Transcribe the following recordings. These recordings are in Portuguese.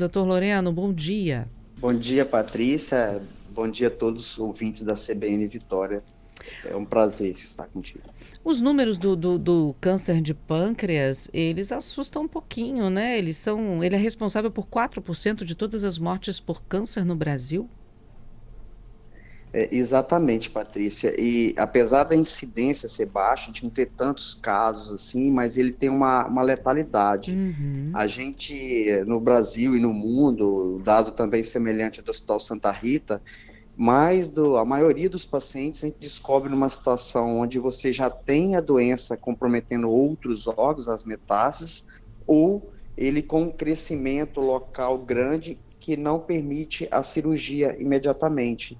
Doutor Loreno, bom dia. Bom dia, Patrícia. Bom dia a todos os ouvintes da CBN Vitória. É um prazer estar contigo. Os números do câncer de pâncreas, eles assustam um pouquinho, né? Ele é responsável por 4% de todas as mortes por câncer no Brasil? Exatamente, Patrícia. E apesar da incidência ser baixa, de não ter tantos casos assim, mas ele tem uma letalidade. Uhum. A gente, no Brasil e no mundo, dado também semelhante do Hospital Santa Rita, a maioria dos pacientes a gente descobre numa situação onde você já tem a doença comprometendo outros órgãos, as metástases, ou ele com um crescimento local grande que não permite a cirurgia imediatamente.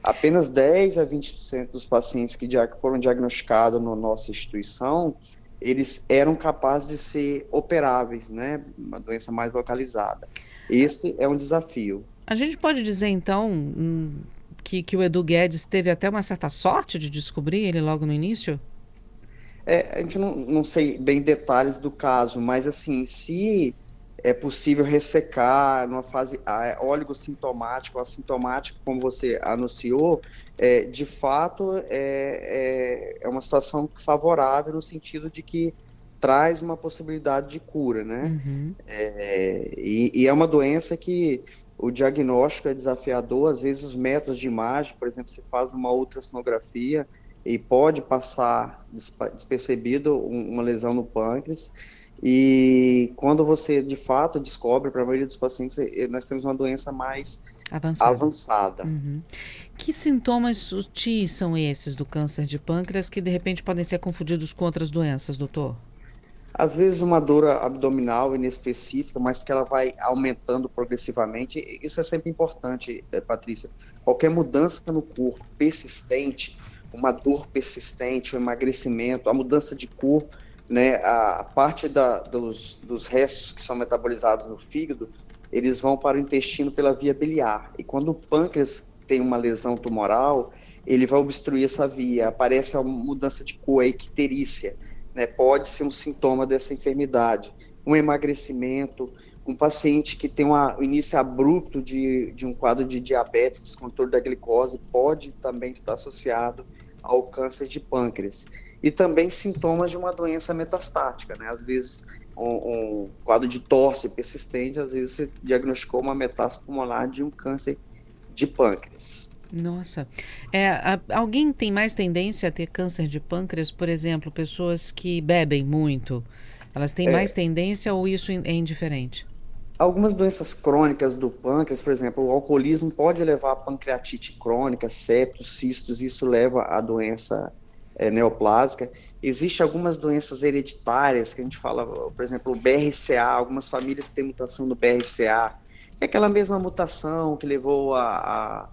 Apenas 10 a 20% dos pacientes que foram diagnosticados na nossa instituição, eles eram capazes de ser operáveis, né? Uma doença mais localizada. Esse é um desafio. A gente pode dizer, então, que o Edu Guedes teve até uma certa sorte de descobrir ele logo no início? A gente não sei bem detalhes do caso, mas assim, se é possível ressecar numa fase oligossintomática ou assintomática, como você anunciou, de fato é uma situação favorável no sentido de que traz uma possibilidade de cura, né? Uhum. E é uma doença que o diagnóstico é desafiador, às vezes os métodos de imagem, por exemplo, você faz uma ultrassonografia e pode passar despercebido uma lesão no pâncreas, e quando você de fato descobre, para a maioria dos pacientes, nós temos uma doença mais Avançado. avançada. Uhum. Que sintomas sutis são esses do câncer de pâncreas que de repente podem ser confundidos com outras doenças, doutor? Às vezes uma dor abdominal inespecífica, mas que ela vai aumentando progressivamente. Isso é sempre importante, Patrícia. Qualquer mudança no corpo persistente, uma dor persistente, um emagrecimento, a mudança de cor, né, a parte dos restos que são metabolizados no fígado, eles vão para o intestino pela via biliar. E quando o pâncreas tem uma lesão tumoral, ele vai obstruir essa via. Aparece a mudança de cor, a icterícia, né, pode ser um sintoma dessa enfermidade. Um emagrecimento, um paciente que tem um início abrupto de um quadro de diabetes, descontrole da glicose, pode também estar associado ao câncer de pâncreas. E também sintomas de uma doença metastática, né? Às vezes, um quadro de tosse persistente, às vezes você diagnosticou uma metástase pulmonar de um câncer de pâncreas. Nossa. Alguém tem mais tendência a ter câncer de pâncreas, por exemplo, pessoas que bebem muito? Elas têm mais É, tendência ou isso é indiferente? Algumas doenças crônicas do pâncreas, por exemplo, o alcoolismo pode levar a pancreatite crônica, septos, cistos, isso leva à doença neoplásica. Existem algumas doenças hereditárias que a gente fala, por exemplo, o BRCA, algumas famílias têm mutação do BRCA, é aquela mesma mutação que levou a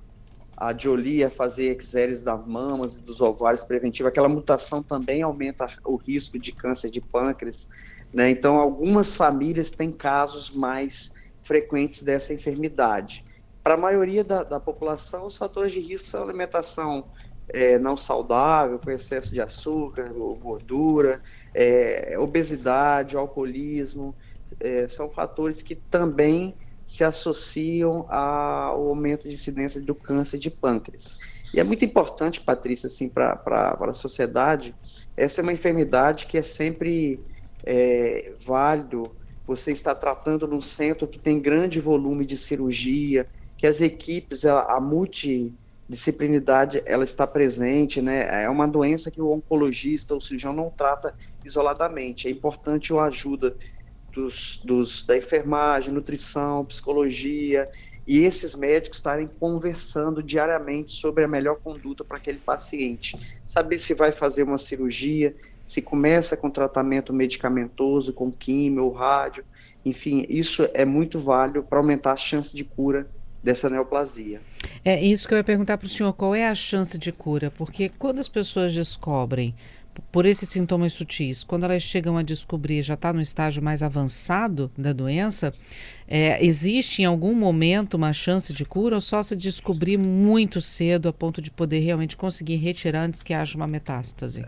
Jolie a fazer exéreses das mamas e dos ovários preventiva, aquela mutação também aumenta o risco de câncer de pâncreas, né? Então, algumas famílias têm casos mais frequentes dessa enfermidade. Para a maioria da população, os fatores de risco são alimentação não saudável, com excesso de açúcar, gordura, obesidade, alcoolismo, são fatores que também se associam ao aumento de incidência do câncer de pâncreas. E é muito importante, Patrícia, assim, para a sociedade, essa é uma enfermidade que é sempre válido você estar tratando num centro que tem grande volume de cirurgia, que as equipes, a multidisciplinaridade, ela está presente, né? É uma doença que o oncologista, o cirurgião não trata isoladamente. É importante a ajuda da enfermagem, nutrição, psicologia, e esses médicos estarem conversando diariamente sobre a melhor conduta para aquele paciente. Saber se vai fazer uma cirurgia, se começa com tratamento medicamentoso, com químio ou rádio, enfim, isso é muito válido para aumentar a chance de cura dessa neoplasia. É isso que eu ia perguntar para o senhor, qual é a chance de cura? Porque quando as pessoas descobrem, por esses sintomas sutis, quando elas chegam a descobrir, já está no estágio mais avançado da doença, existe em algum momento uma chance de cura ou só se descobrir muito cedo a ponto de poder realmente conseguir retirar antes que haja uma metástase?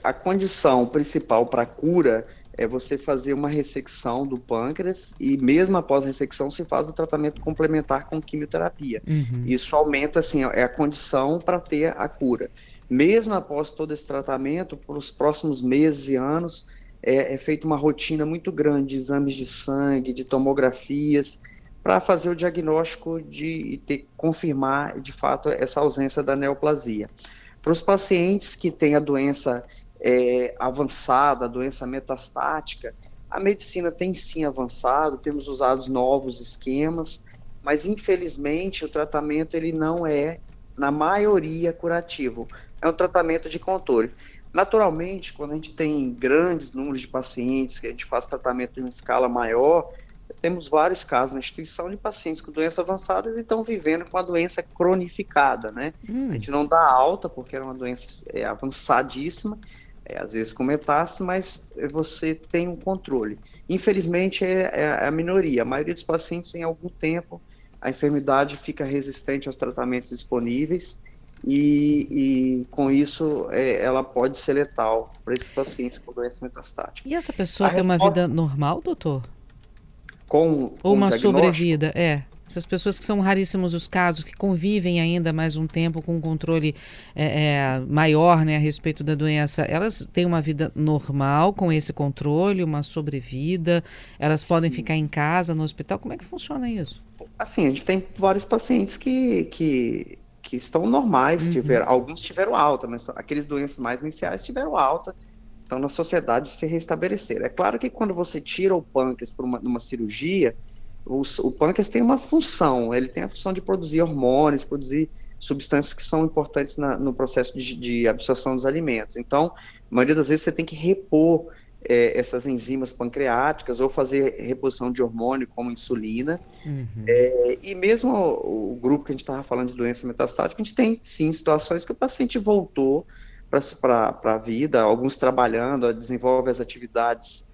A condição principal para a cura é você fazer uma ressecção do pâncreas e mesmo após a ressecção se faz o tratamento complementar com quimioterapia. Uhum. Isso aumenta, assim, é a condição para ter a cura. Mesmo após todo esse tratamento, por os próximos meses e anos, é feita uma rotina muito grande de exames de sangue, de tomografias, para fazer o diagnóstico e confirmar, de fato, essa ausência da neoplasia. Para os pacientes que têm a doença avançada, a doença metastática, a medicina tem sim avançado, temos usado novos esquemas, mas infelizmente o tratamento ele não é, na maioria, curativo. É um tratamento de controle. Naturalmente, quando a gente tem grandes números de pacientes, que a gente faz tratamento em uma escala maior, temos vários casos na instituição de pacientes com doenças avançadas e estão vivendo com a doença cronificada, né? A Hum. gente não dá alta porque era uma doença avançadíssima, às vezes com metástase, mas você tem um controle. Infelizmente é a minoria. A maioria dos pacientes, em algum tempo, a enfermidade fica resistente aos tratamentos disponíveis e com isso ela pode ser letal para esses pacientes com doença metastática. E essa A pessoa tem uma resposta vida normal, doutor? Ou com o uma diagnóstico, sobrevida? É. Essas pessoas que são raríssimos os casos, que convivem ainda mais um tempo com um controle maior, né, a respeito da doença, elas têm uma vida normal com esse controle, uma sobrevida? Elas podem sim. ficar em casa, no hospital? Como é que funciona isso? Assim, a gente tem vários pacientes que estão normais, Uhum. alguns tiveram alta, mas aqueles doenças mais iniciais tiveram alta, estão na sociedade se restabeleceram. É claro que quando você tira o pâncreas por numa cirurgia, o pâncreas tem uma função, ele tem a função de produzir hormônios, produzir substâncias que são importantes no processo de absorção dos alimentos. Então, a maioria das vezes você tem que repor essas enzimas pancreáticas ou fazer reposição de hormônio como insulina. Uhum. E mesmo o grupo que a gente estava falando de doença metastática, a gente tem sim situações que o paciente voltou para a vida, alguns trabalhando, desenvolve as atividades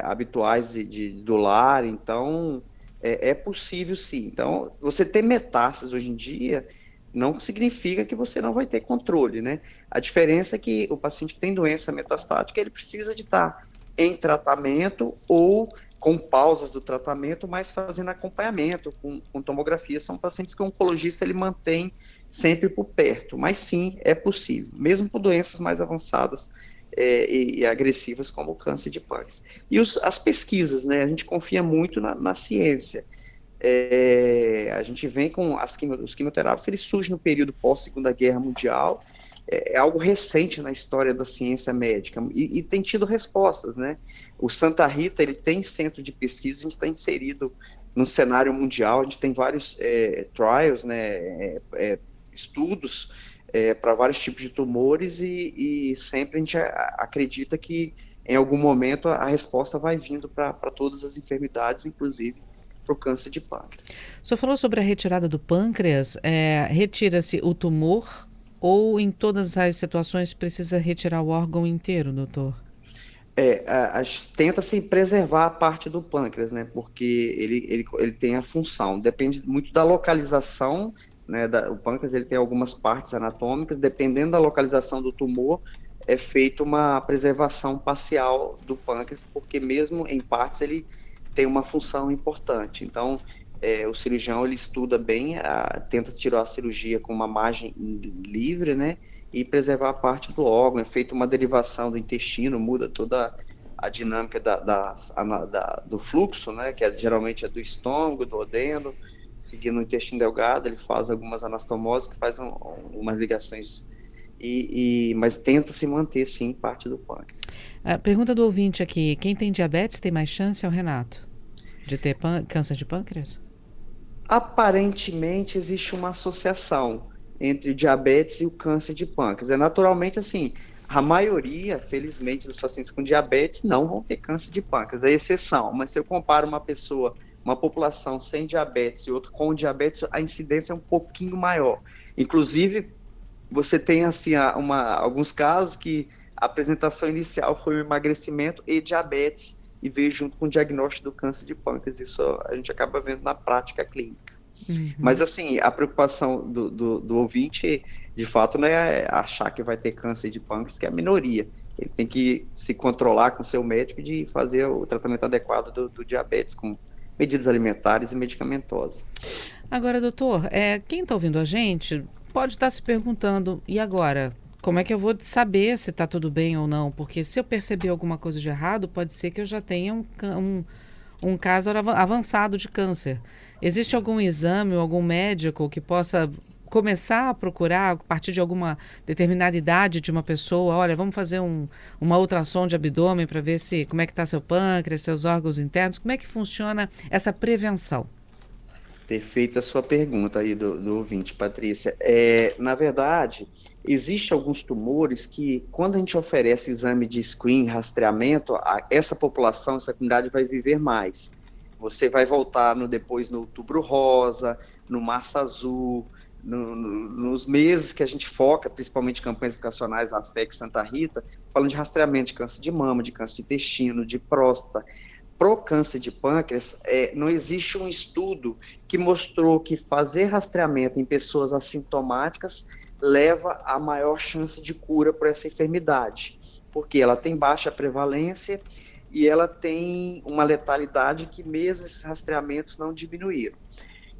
habituais do lar, então é possível sim. Então, você ter metástases hoje em dia não significa que você não vai ter controle, né? A diferença é que o paciente que tem doença metastática, ele precisa de estar em tratamento ou com pausas do tratamento, mas fazendo acompanhamento com tomografia. São pacientes que o oncologista ele mantém sempre por perto, mas sim, é possível, mesmo por doenças mais avançadas e agressivas como o câncer de pâncreas. E as pesquisas, né? A gente confia muito na ciência. A gente vem com os quimioterápicos, eles surgem no período pós-Segunda Guerra Mundial, é algo recente na história da ciência médica e tem tido respostas, né? O Santa Rita, ele tem centro de pesquisa, a gente está inserido no cenário mundial, a gente tem vários trials, né? Estudos para vários tipos de tumores e sempre a gente acredita que em algum momento a resposta vai vindo para todas as enfermidades, inclusive para o câncer de pâncreas. O senhor falou sobre a retirada do pâncreas. Retira-se o tumor ou em todas as situações precisa retirar o órgão inteiro, doutor? Tenta-se preservar a parte do pâncreas, né? Porque ele tem a função, depende muito da localização, né? O pâncreas ele tem algumas partes anatômicas, dependendo da localização do tumor, é feita uma preservação parcial do pâncreas, porque mesmo em partes ele tem uma função importante. Então, o cirurgião ele estuda bem, tenta tirar a cirurgia com uma margem livre, né? E preservar a parte do órgão. É feita uma derivação do intestino, muda toda a dinâmica do fluxo, né? Que geralmente é do estômago, do odeno, seguindo o intestino delgado, ele faz algumas anastomoses que faz umas ligações, mas tenta se manter, sim, parte do pâncreas. A pergunta do ouvinte aqui: quem tem diabetes tem mais chance, é o Renato, de ter câncer de pâncreas? Aparentemente existe uma associação entre o diabetes e o câncer de pâncreas. Naturalmente, assim, a maioria, felizmente, dos pacientes com diabetes não vão ter câncer de pâncreas, é exceção. Mas se eu comparo uma população sem diabetes e outra com diabetes, a incidência é um pouquinho maior. Inclusive, você tem assim alguns casos que a apresentação inicial foi o emagrecimento e diabetes e veio junto com o diagnóstico do câncer de pâncreas. Isso a gente acaba vendo na prática clínica. Mas, Uhum. assim, a preocupação do ouvinte, de fato, não é achar que vai ter câncer de pâncreas, que é a minoria. ele tem que se controlar com seu médico de fazer o tratamento adequado do diabetes, com medidas alimentares e medicamentosas. Agora, doutor, quem está ouvindo a gente pode estar se perguntando, e agora? Como é que eu vou saber se está tudo bem ou não? Porque se eu perceber alguma coisa de errado, pode ser que eu já tenha um caso avançado de câncer. Existe algum exame ou algum médico que possa começar a procurar a partir de alguma determinada idade de uma pessoa? Olha, vamos fazer uma ultrassom de abdômen para ver se como é que está seu pâncreas, seus órgãos internos. Como é que funciona essa prevenção? Perfeita a sua pergunta aí do ouvinte, Patrícia. Na verdade, existem alguns tumores que, quando a gente oferece exame de screen, rastreamento, essa população, essa comunidade vai viver mais. Você vai voltar depois no Outubro Rosa, no Março Azul, nos meses que a gente foca, principalmente campanhas educacionais, a FEC Santa Rita, falando de rastreamento de câncer de mama, de câncer de intestino, de próstata. Pro câncer de pâncreas, não existe um estudo que mostrou que fazer rastreamento em pessoas assintomáticas leva a maior chance de cura por essa enfermidade, porque ela tem baixa prevalência e ela tem uma letalidade que mesmo esses rastreamentos não diminuíram.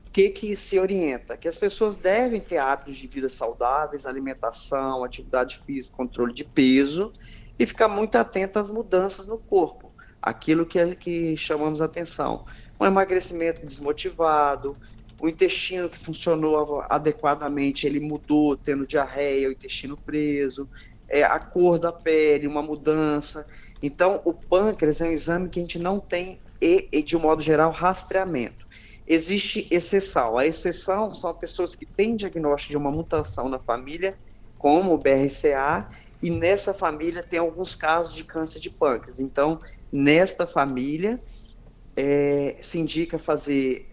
O que se orienta? Que as pessoas devem ter hábitos de vida saudáveis, alimentação, atividade física, controle de peso e ficar muito atento às mudanças no corpo. Aquilo que chamamos atenção. Um emagrecimento desmotivado, o intestino que funcionou adequadamente, ele mudou, tendo diarreia, o intestino preso, a cor da pele, uma mudança. Então, o pâncreas é um exame que a gente não tem, de um modo geral, rastreamento. Existe exceção. A exceção são pessoas que têm diagnóstico de uma mutação na família, como o BRCA, e nessa família tem alguns casos de câncer de pâncreas. Então, nesta família, se indica fazer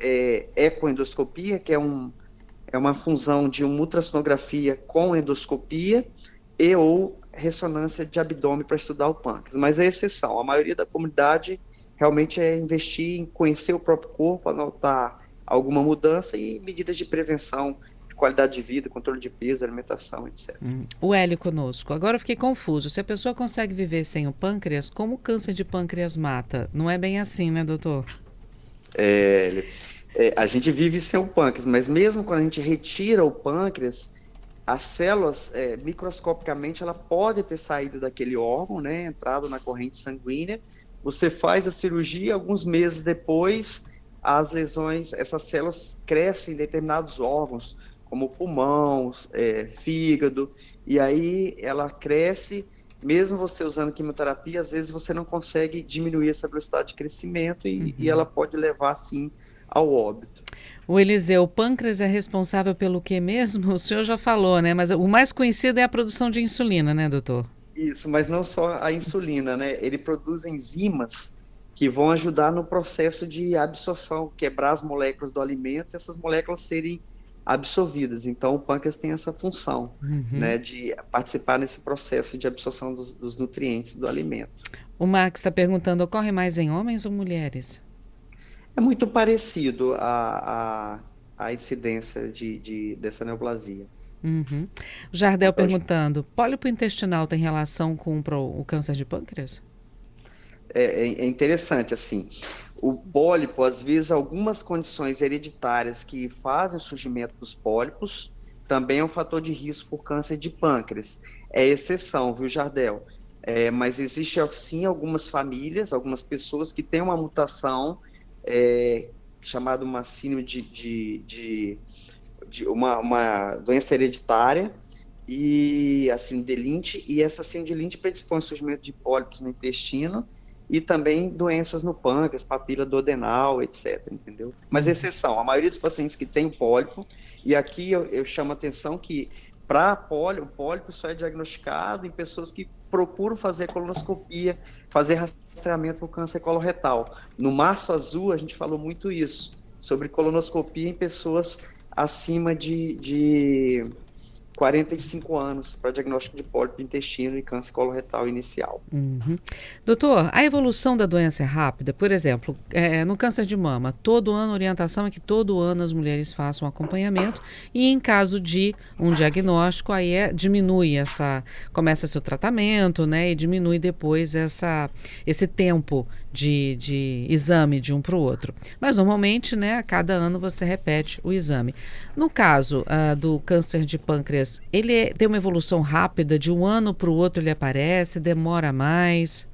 ecoendoscopia, que é uma função de uma ultrassonografia com endoscopia e ou ressonância de abdômen para estudar o pâncreas. Mas é exceção. A maioria da comunidade realmente é investir em conhecer o próprio corpo, anotar alguma mudança e medidas de prevenção, de qualidade de vida, controle de peso, alimentação, etc. O Hélio conosco. Agora eu fiquei confuso. Se a pessoa consegue viver sem o pâncreas, como o câncer de pâncreas mata? Não é bem assim, né, doutor? A gente vive sem o pâncreas, mas mesmo quando a gente retira o pâncreas, as células, microscopicamente, ela pode ter saído daquele órgão, né, entrado na corrente sanguínea. Você faz a cirurgia, alguns meses depois, as lesões, essas células crescem em determinados órgãos, como pulmão, fígado, e aí ela cresce, mesmo você usando quimioterapia, às vezes você não consegue diminuir essa velocidade de crescimento e ela pode levar, sim, ao óbito. O Eliseu, o pâncreas é responsável pelo que mesmo? O senhor já falou, né? Mas o mais conhecido é a produção de insulina, né, doutor? Isso, mas não só a insulina, né? Ele produz enzimas que vão ajudar no processo de absorção, quebrar as moléculas do alimento e essas moléculas serem absorvidas. Então, o pâncreas tem essa função, né, de participar nesse processo de absorção dos nutrientes do alimento. O Max está perguntando, ocorre mais em homens ou mulheres? É muito parecido a incidência dessa neoplasia. O Jardel perguntando, pólipo intestinal tem relação com o câncer de pâncreas? É interessante, assim, o pólipo, às vezes, algumas condições hereditárias que fazem o surgimento dos pólipos também é um fator de risco por câncer de pâncreas. É exceção, viu, Jardel? Mas existe, sim, algumas famílias, algumas pessoas que têm uma mutação chamada uma síndrome de uma doença hereditária, e a síndrome de Lynch, e essa síndrome de Lynch predispõe ao surgimento de pólipos no intestino e também doenças no pâncreas, papila duodenal, etc, entendeu? Mas exceção, a maioria dos pacientes que tem pólipo, e aqui eu chamo a atenção que para o pólipo só é diagnosticado em pessoas que procuram fazer colonoscopia, fazer rastreamento para o câncer coloretal. No Março Azul, a gente falou muito isso, sobre colonoscopia em pessoas acima de 45 anos para diagnóstico de pólipo do intestino e câncer coloretal inicial. Uhum. Doutor, a evolução da doença é rápida? Por exemplo, no câncer de mama, todo ano a orientação é que todo ano as mulheres façam acompanhamento e em caso de um diagnóstico, aí começa-se o tratamento, né, e diminui depois esse tempo de exame de um para o outro. Mas normalmente, né, a cada ano você repete o exame. No caso do câncer de pâncreas, ele tem uma evolução rápida, de um ano para o outro ele aparece, demora mais?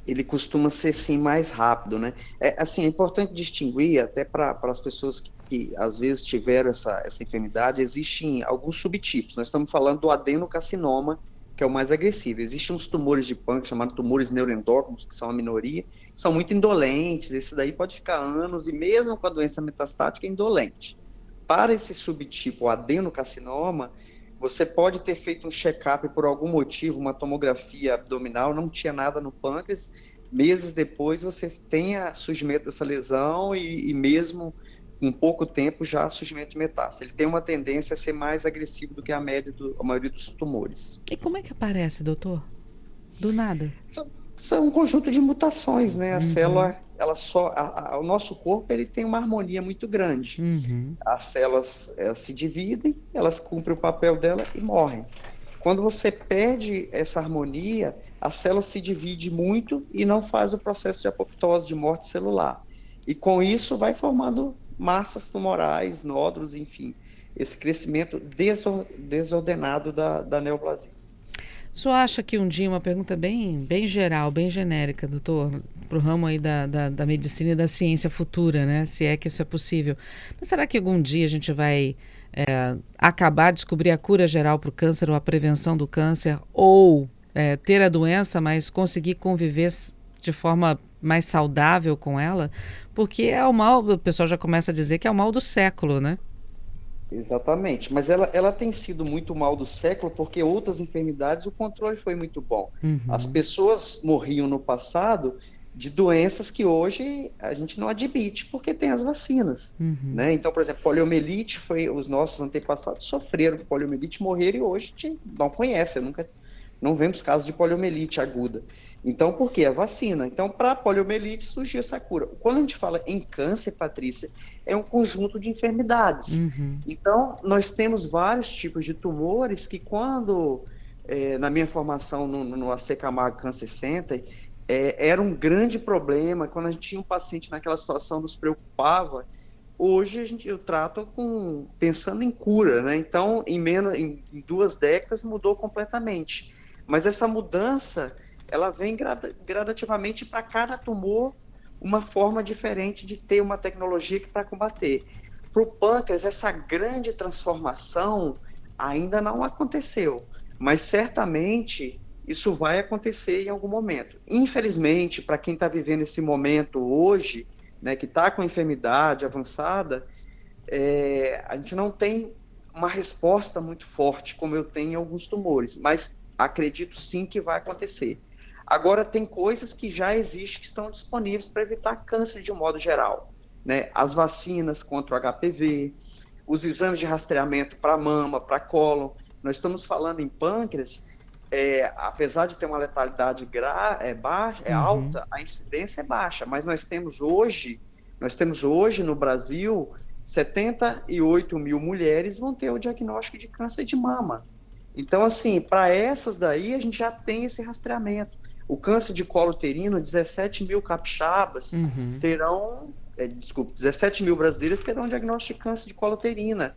Ele costuma ser, sim, mais rápido, né? É importante distinguir, até para as pessoas que às vezes tiveram essa enfermidade, existem alguns subtipos. Nós estamos falando do adenocarcinoma, que é o mais agressivo. Existem uns tumores de pâncreas, chamados tumores neuroendócrinos, que são a minoria, que são muito indolentes. Esse daí pode ficar anos, e mesmo com a doença metastática, é indolente. Para esse subtipo, o adenocarcinoma, você pode ter feito um check-up por algum motivo, uma tomografia abdominal, não tinha nada no pâncreas, meses depois você tenha surgimento dessa lesão e mesmo em pouco tempo já surgimento de metástase. Ele tem uma tendência a ser mais agressivo do que a maioria dos tumores. E como é que aparece, doutor? Do nada? São um conjunto de mutações, né? A Uhum, célula, o nosso corpo, ele tem uma harmonia muito grande. uhum. As células se dividem, elas cumprem o papel dela e morrem. Quando você perde essa harmonia, a célula se divide muito e não faz o processo de apoptose, de morte celular. E com isso vai formando massas tumorais, nódulos, enfim, esse crescimento desordenado da neoplasia. O senhor acha que um dia, uma pergunta bem geral, bem genérica, doutor, para o ramo aí da medicina e da ciência futura, né? Se é que isso é possível. Mas será que algum dia a gente vai acabar de descobrir a cura geral para o câncer ou a prevenção do câncer, ou ter a doença, mas conseguir conviver de forma mais saudável com ela? Porque é o mal, o pessoal já começa a dizer que é o mal do século, né? Exatamente, mas ela tem sido muito mal do século porque outras enfermidades o controle foi muito bom. As Uhum, pessoas morriam no passado de doenças que hoje a gente não admite porque tem as vacinas, uhum. né? Então, por exemplo, poliomielite, os nossos antepassados sofreram com poliomielite, morreram e hoje a gente não conhece, não vemos casos de poliomielite aguda. Então, por quê? A vacina. Então, para a poliomielite surgiu essa cura. Quando a gente fala em câncer, Patrícia, é um conjunto de enfermidades. Uhum. Então, nós temos vários tipos de tumores que quando, na minha formação no AC Camargo Cancer Center, era um grande problema. Quando a gente tinha um paciente naquela situação, nos preocupava. Hoje eu trato pensando em cura, né? Então, em 2 décadas mudou completamente. Mas essa mudança, ela vem gradativamente para cada tumor uma forma diferente de ter uma tecnologia que para combater. Para o pâncreas, essa grande transformação ainda não aconteceu, mas certamente isso vai acontecer em algum momento. Infelizmente, para quem está vivendo esse momento hoje, né, que está com enfermidade avançada, a gente não tem uma resposta muito forte, como eu tenho em alguns tumores, mas acredito sim que vai acontecer. Agora, tem coisas que já existem, que estão disponíveis para evitar câncer de um modo geral, né? As vacinas contra o HPV, os exames de rastreamento para mama, para cólon. Nós estamos falando em pâncreas, apesar de ter uma letalidade baixa, Uhum. alta, a incidência é baixa, mas nós temos hoje no Brasil 78 mil mulheres vão ter o diagnóstico de câncer de mama. Então, assim, para essas daí a gente já tem esse rastreamento. O câncer de colo uterino, 17 mil capixabas Uhum. terão, 17 mil brasileiras terão diagnóstico de câncer de colo uterina.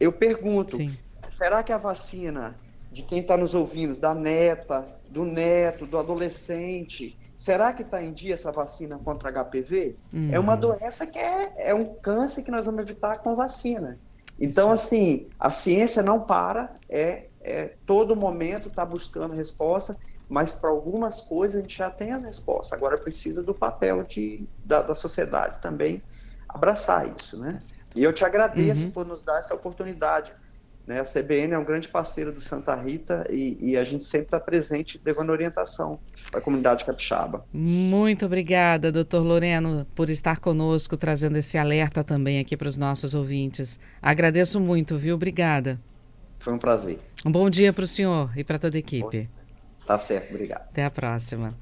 Eu pergunto, Sim. será que a vacina de quem está nos ouvindo, da neta, do neto, do adolescente, será que está em dia essa vacina contra HPV? É uma Uhum. doença que é um câncer que nós vamos evitar com vacina. Isso Então, aí. assim, a ciência não para, todo momento está buscando resposta, mas para algumas coisas a gente já tem as respostas. Agora precisa do papel da sociedade também abraçar isso, Tá né? certo. E eu te agradeço Uhum. por nos dar essa oportunidade, né? A CBN é um grande parceiro do Santa Rita e a gente sempre está presente, levando orientação para a comunidade capixaba. Muito obrigada, doutor Loreno, por estar conosco, trazendo esse alerta também aqui para os nossos ouvintes. Agradeço muito, viu? Obrigada. Foi um prazer. Um bom dia para o senhor e para toda a equipe. Tá certo, obrigado. Até a próxima.